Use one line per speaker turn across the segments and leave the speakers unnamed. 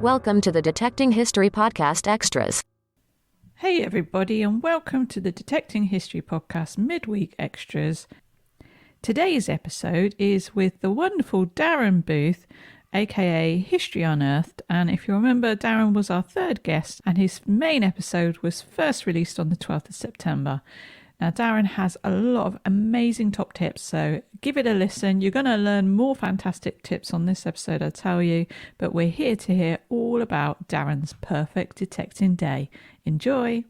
Welcome to the Detecting History Podcast Extras.
Hey everybody, and welcome to the Detecting History Podcast Midweek Extras. Today's episode is with the wonderful Darren Booth, aka History Unearthed, and if you remember, Darren was our third guest and his main episode was first released on the 12th of September. Now, Darren has a lot of amazing top tips, so give it a listen. You're going to learn more fantastic tips on this episode, I tell you, but we're here to hear all about Darren's perfect detecting day. Enjoy!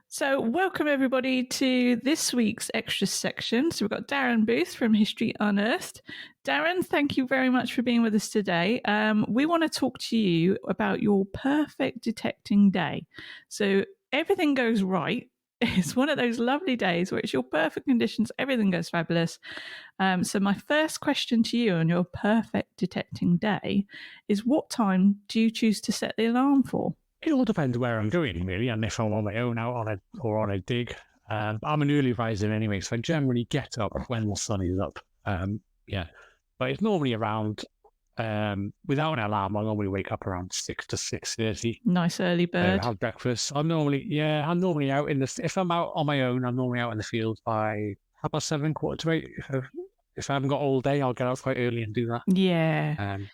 So welcome everybody to this week's extra section. So we've got Darren Booth from History Unearthed. Darren, thank you very much for being with us today. We want to talk to you about your perfect detecting day. So everything goes right. It's one of those lovely days where it's your perfect conditions, everything goes fabulous. So my first question to you on your perfect detecting day is, what time do you choose to set the alarm for?
It all depends where I'm going, really, and if I'm on my own out on a dig. I'm an early riser anyway, so I generally get up when the sun is up. But it's normally around, without an alarm, I normally wake up around 6 to 6:30.
Nice early bird.
Have breakfast. I'm normally out if I'm out on my own, I'm normally out in the field by 7:30, 7:45. If I haven't got all day, I'll get out quite early and do that.
Yeah.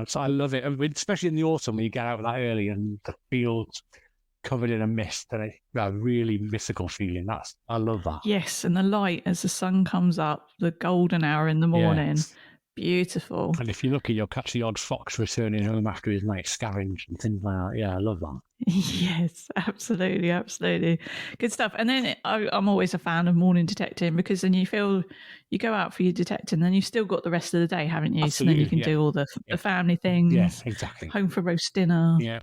So I love it, especially in the autumn when you get out that early and the field's covered in a mist, and it's a really mythical feeling. I love that.
Yes, and the light as the sun comes up, the golden hour in the morning.
Yeah.
Beautiful.
And if you're lucky, you'll catch the odd fox returning home after his night scavenge and things like that. Yeah, I love that.
Yes, absolutely, absolutely. Good stuff. And then I'm always a fan of morning detecting, because then you go out for your detecting, then you've still got the rest of the day, haven't you?
Absolutely,
so then you can do all the family things.
Yeah, exactly.
Home for roast dinner.
Yeah.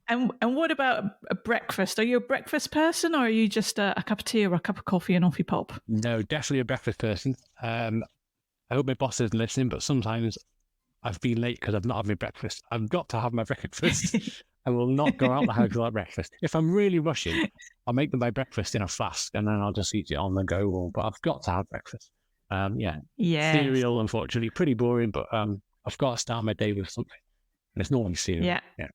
And what about a breakfast? Are you a breakfast person, or are you just a cup of tea or a cup of coffee and off you pop?
No, definitely a breakfast person. I hope my boss isn't listening, but sometimes I've been late because I've not had my breakfast. I've got to have my breakfast. I will not go out the house without breakfast. If I'm really rushing, I'll make my breakfast in a flask and then I'll just eat it on the go. But I've got to have breakfast. Cereal, unfortunately, pretty boring, but I've got to start my day with something. And it's normally cereal.
Yeah.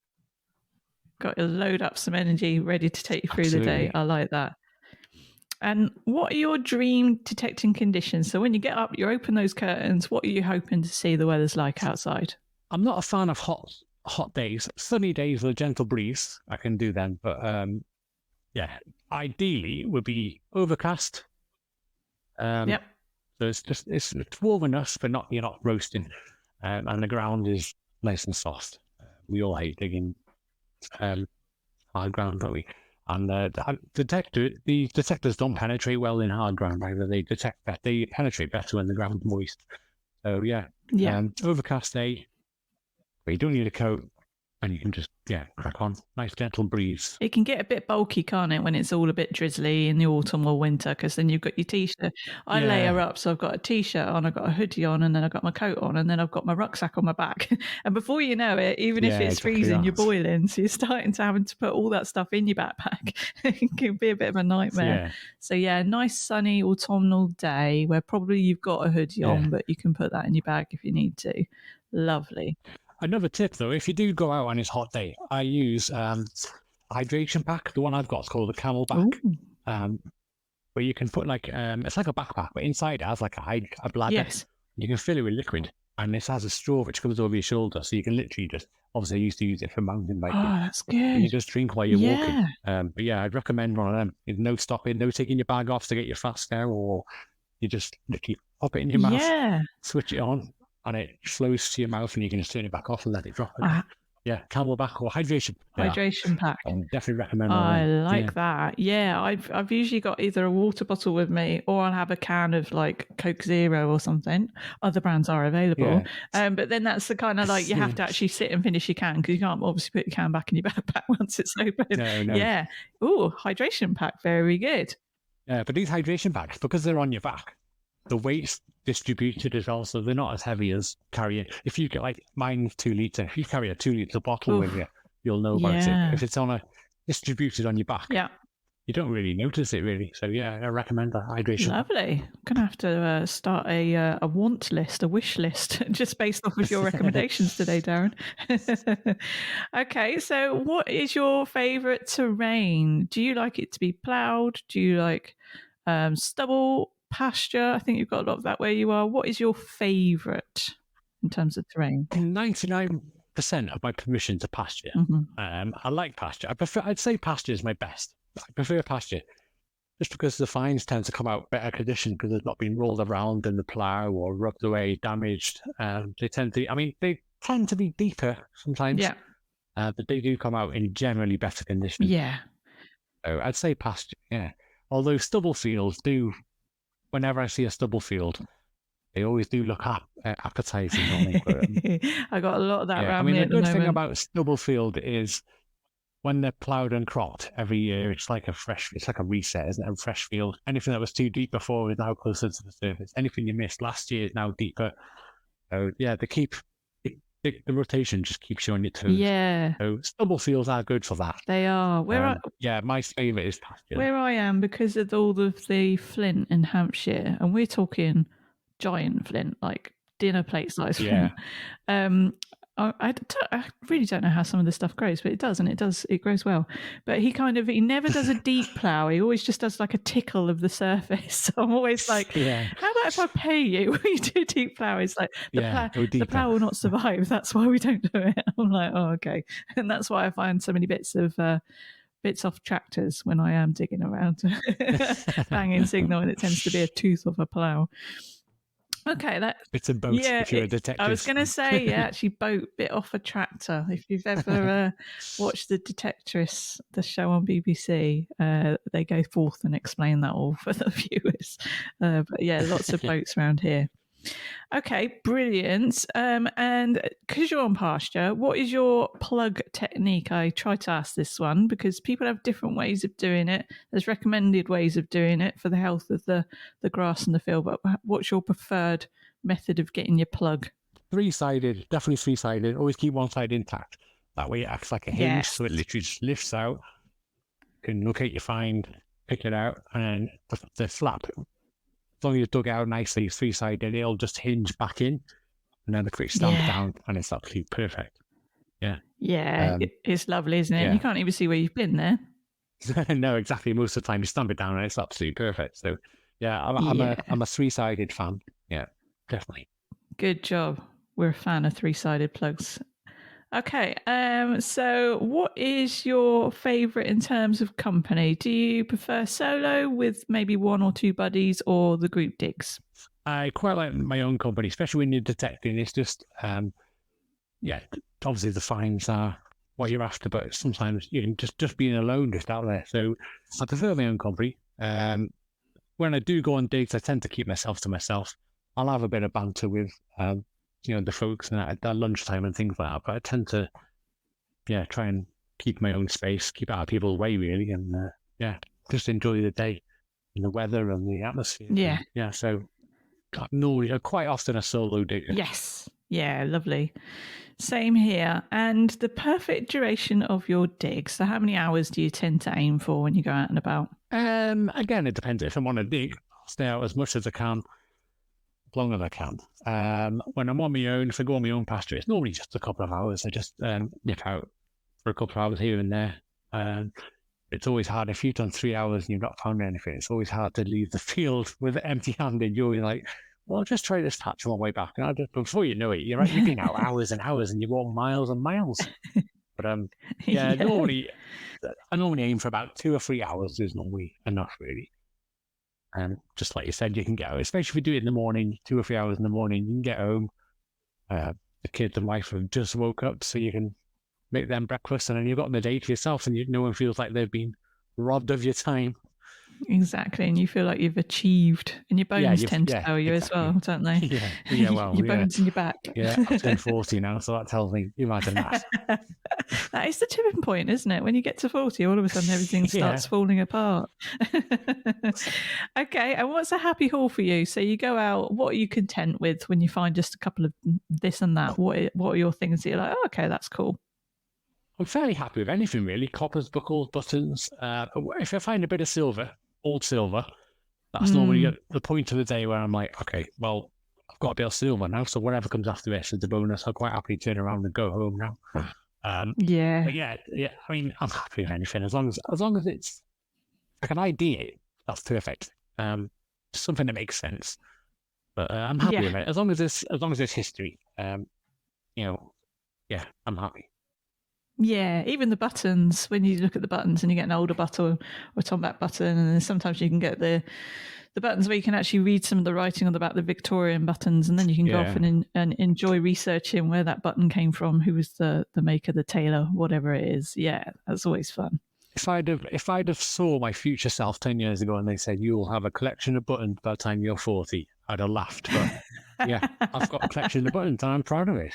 Got to load up some energy, ready to take you through the day. I like that. And what are your dream detecting conditions? So when you get up, you open those curtains, what are you hoping to see the weather's like outside?
I'm not a fan of hot days. Sunny days with a gentle breeze, I can do them. But ideally would be overcast. So it's warm enough, but you're not roasting. And the ground is nice and soft. We all hate digging hard ground, don't we? And the detectors don't penetrate well in hard ground. Either they penetrate better when the ground's moist. So overcast day, but you don't need a coat, and you can just crack on. Nice gentle breeze.
It can get a bit bulky, can't it, when it's all a bit drizzly in the autumn or winter, because then you've got your t-shirt. I layer up, so I've got a t-shirt on, I've got a hoodie on, and then I've got my coat on, and then I've got my rucksack on my back. And before you know it, even if it's freezing, you're boiling, so you're starting to having to put all that stuff in your backpack. It can be a bit of a nightmare. So nice sunny autumnal day where probably you've got a hoodie on, but you can put that in your bag if you need to. Lovely.
Another tip, though, if you do go out on this hot day, I use hydration pack. The one I've got is called the Camelback, where you can put it's like a backpack, but inside it has like a bladder.
Yes.
You can fill it with liquid, and this has a straw which comes over your shoulder, so you can literally obviously I used to use it for mountain biking.
Oh, that's good.
And you just drink while you're walking. I'd recommend one of them. There's no stopping, no taking your bag off to get your flask there, or you just literally pop it in your mouth, switch it on, and it flows to your mouth, and you can just turn it back off and let it drop. Camelback or hydration.
Hydration pack.
I definitely recommend that.
I like that. Yeah, I've usually got either a water bottle with me, or I'll have a can of Coke Zero or something. Other brands are available. But then that's the kind of you have to actually sit and finish your can, because you can't obviously put your can back in your backpack once it's open.
No.
Yeah. Oh, hydration pack. Very good.
Yeah, but these hydration packs, because they're on your back, the weight's distributed as well, so they're not as heavy as carrying. If you get mine's 2 litre, if you carry a 2 litre bottle with you, you'll know about it. If it's distributed on your back, you don't really notice it really. So yeah, I recommend that hydration.
Lovely. I'm going to have to start a want list, a wish list, just based off of your recommendations today, Darren. Okay, so what is your favourite terrain? Do you like it to be ploughed? Do you like stubble, pasture? I think you've got a lot of that where you are. What is your favourite in terms of terrain?
99% of my permissions are pasture. I like pasture. I'd say pasture is my best. I prefer pasture just because the fines tend to come out better condition because they've not been rolled around in the plough or rubbed away, damaged. They tend to be deeper sometimes.
Yeah.
But they do come out in generally better condition.
Yeah.
So I'd say pasture, yeah. Although stubble fields do, whenever I see a stubble field, they always do look appetizing, don't they?
I got a lot of that around
me
at the moment.
The good thing about stubble field is when they're ploughed and cropped every year, it's like a reset, isn't it? A fresh field. Anything that was too deep before is now closer to the surface. Anything you missed last year is now deeper. So yeah, the rotation just keeps you on your toes.
Yeah.
So stubble fields are good for that.
They are.
My favourite is pasture.
Where I am, because of all of the flint in Hampshire, and we're talking giant flint, like dinner plate size flint. I really don't know how some of this stuff grows, but it does, and it grows well. But he never does a deep plough. He always just does like a tickle of the surface. So I'm always like, how about if I pay you when you do deep plough? It's like the plough will not survive. That's why we don't do it. I'm like, oh, okay. And that's why I find so many bits off tractors when I am digging around, banging signal, and it tends to be a tooth of a plough. Okay, it's a boat.
If you're a detective,
I was going to say, actually, boat bit off a tractor. If you've ever watched The Detectorists, the show on BBC, they go forth and explain that all for the viewers. But yeah, lots of boats around here. Okay, brilliant. And because you're on pasture, what is your plug technique? I try to ask this one because people have different ways of doing it. There's recommended ways of doing it for the health of the grass and the field, but what's your preferred method of getting your plug?
Definitely three-sided. Always keep one side intact. That way it acts like a hinge, so it literally just lifts out. You can locate your find, pick it out, and then the flap, as long as you dug out nicely, three-sided, it'll just hinge back in, and then the quick stamp down, and it's absolutely perfect. Yeah.
Yeah, it's lovely, isn't it? Yeah. You can't even see where you've been there.
No, exactly. Most of the time you stamp it down, and it's absolutely perfect. So, yeah, I'm a three-sided fan. Yeah, definitely.
Good job. We're a fan of three-sided plugs. Okay, so what is your favourite in terms of company? Do you prefer solo with maybe one or two buddies or the group digs?
I quite like my own company, especially when you're detecting. It's just, obviously the fines are what you're after, but sometimes you can just being alone just out there. So I prefer my own company. When I do go on digs, I tend to keep myself to myself. I'll have a bit of banter with the folks at lunchtime and things like that. But I tend to, try and keep my own space, keep out of people's way, really, and just enjoy the day and the weather and the atmosphere.
Yeah.
So quite often a solo digger.
Yes. Yeah, lovely. Same here. And the perfect duration of your dig. So how many hours do you tend to aim for when you go out and about?
Again, it depends. If I'm on a dig, I'll stay out as much as I can. Long as I can. When I'm on my own, if I go on my own pasture, it's normally just a couple of hours. I just nip out for a couple of hours here and there. It's always hard if you've done 3 hours and you've not found anything. It's always hard to leave the field with empty-handed. You're like, well, I'll just try this patch on my way back. And before you know it, you've been out hours and hours and you walk miles and miles. But normally I normally aim for about 2 or 3 hours is normally enough, really. And just like you said, you can get home, especially if you do it in the morning, 2 or 3 hours in the morning, you can get home. The kids and wife have just woke up, so you can make them breakfast, and then you've got the day to yourself, and no one feels like they've been robbed of your time.
Exactly, and you feel like you've achieved, and your bones tend to tell you as well, don't they?
Well,
your bones in your back.
Yeah, I'm turning 40 now, so that tells me, you imagine that.
That is the tipping point, isn't it? When you get to 40, all of a sudden everything starts falling apart. Okay, and what's a happy haul for you? So you go out, what are you content with when you find just a couple of this and that? What are your things that you're like, oh, okay, that's cool?
I'm fairly happy with anything really. Coppers, buckles, buttons. If I find a bit of silver, old silver, that's normally the point of the day where I'm like, okay, well, I've got a bit of silver now, so whatever comes after this is a bonus. I'll quite happily turn around and go home now.
Yeah.
But yeah. I mean, I'm happy with anything as long as it's like an idea. That's perfect. Something that makes sense. But I'm happy with it as long as there's history. I'm happy.
Yeah, even the buttons, when you look at the buttons and you get an older button or a top back button, and then sometimes you can get the buttons where you can actually read some of the writing on the back, the Victorian buttons, and then you can go off and enjoy researching where that button came from, who was the maker, the tailor, whatever it is. Yeah, that's always fun.
If I'd have saw my future self 10 years ago and they said you'll have a collection of buttons by the time you're 40, I'd have laughed. But yeah, I've got a collection of buttons and I'm proud of it.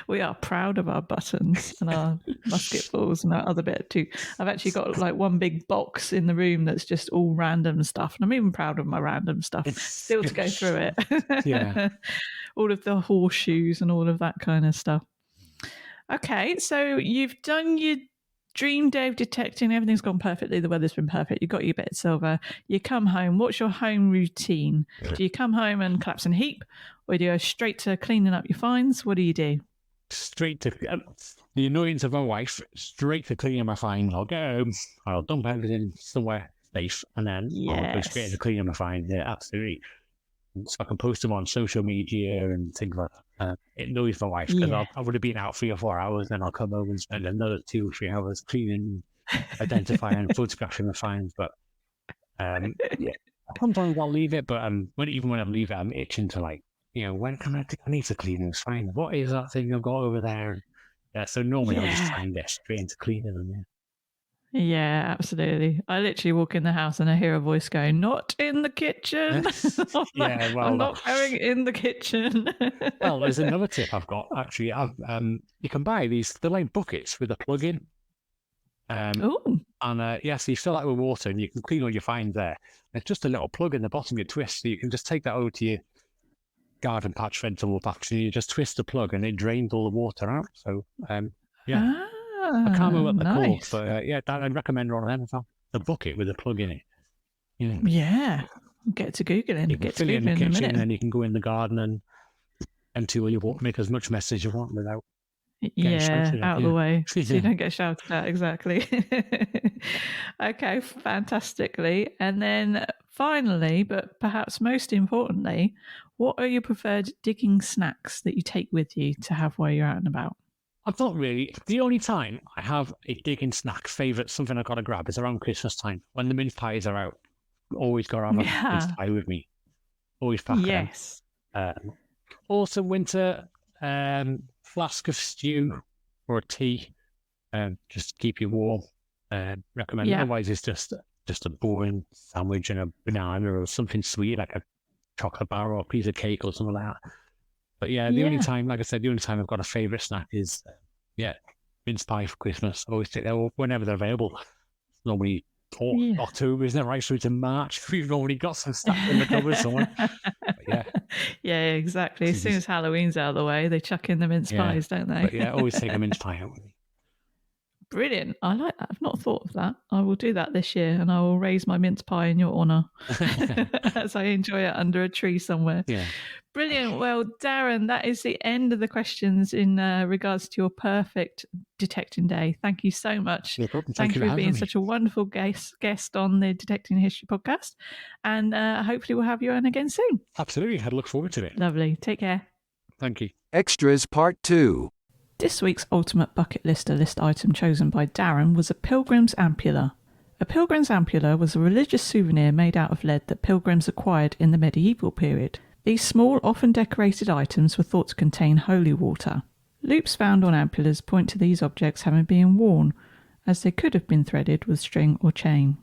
We are proud of our buttons and our musketballs and that other bit too. I've actually got like one big box in the room that's just all random stuff, and I'm even proud of my random stuff. Still to go through it.
Yeah.
All of the horseshoes and all of that kind of stuff. Okay, so you've done your dream day of detecting. Everything's gone perfectly. The weather's been perfect. You got your bit of silver. You come home. What's your home routine? Do you come home and collapse in a heap, or do you go straight to cleaning up your finds? What do you do?
Straight to the annoyance of my wife. Straight to cleaning my finds. I'll go home. I'll dump everything somewhere safe, and then I'll go straight to cleaning my finds. Yeah, absolutely. So I can post them on social media and things like that. It annoys my wife because I would have been out 3 or 4 hours, then I'll come home and spend another 2 or 3 hours cleaning, identifying, photographing the finds. But sometimes I'll leave it. But even when I leave it, I'm itching to when can I need to clean this find? What is that thing I've got over there? Yeah, so normally I'll just try and get straight into cleaning them. Yeah.
Yeah, absolutely. I literally walk in the house and I hear a voice going, "Not in the kitchen." I'm not going in the kitchen.
Well, there's another tip I've got. Actually, you can buy they're like buckets with a plug in. So you fill that with water and you can clean all your finds there. There's just a little plug in the bottom you twist, so you can just take that over to your garden patch, vegetable patch, and you just twist the plug and it drains all the water out. So, I can't remember what they're called, but I'd recommend one of them as well. The bucket with a plug in it.
Yeah. Get to Googling.
You can fill it in the kitchen and then you can go in the garden and empty all your water, make as much mess as you want without getting shouted
out of the way. So you don't get shouted at, exactly. Okay, fantastically. And then finally, but perhaps most importantly, what are your preferred digging snacks that you take with you to have while you're out and about?
I've not really. The only time I have a digging snack favourite, something I've got to grab, is around Christmas time. When the mince pies are out, always got to have a mince pie with me. Always pack them. Also winter, flask of stew or a tea, just to keep you warm. Recommend. Yeah. Otherwise, it's just a boring sandwich and a banana or something sweet like a chocolate bar or a piece of cake or something like that. But the only time, like I said, I've got a favourite snack is, mince pie for Christmas. I always take that whenever they're available. Normally October, isn't it? Right through to March. We've already got some stuff in the cupboard somewhere.
Yeah, exactly. As soon as Halloween's out of the way, they chuck in the mince pies, don't they?
But always take a mince pie out with me.
Brilliant. I like that. I've not thought of that. I will do that this year and I will raise my mince pie in your honour as I enjoy it under a tree somewhere. Yeah. Brilliant. Well, Darren, that is the end of the questions in regards to your perfect detecting day. Thank you so much.
No problem.
Thank you for being such a wonderful guest on the Detecting History podcast. And hopefully we'll have you on again soon.
Absolutely. I look forward to it.
Lovely. Take care.
Thank you.
Extras Part 2.
This week's ultimate Bucketlister List item chosen by Darren was a Pilgrim's Ampulla. A Pilgrim's Ampulla was a religious souvenir made out of lead that pilgrims acquired in the medieval period. These small, often decorated items were thought to contain holy water. Loops found on ampullas point to these objects having been worn, as they could have been threaded with string or chain.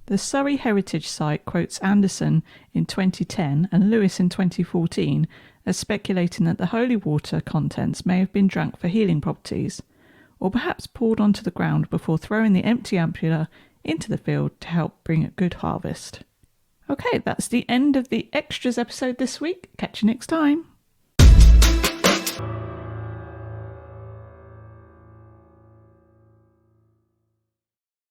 The Surrey Heritage Site quotes Anderson in 2010 and Lewis in 2014 as speculating that the holy water contents may have been drunk for healing properties, or perhaps poured onto the ground before throwing the empty ampulla into the field to help bring a good harvest. Okay, that's the end of the Extras episode this week. Catch you next time.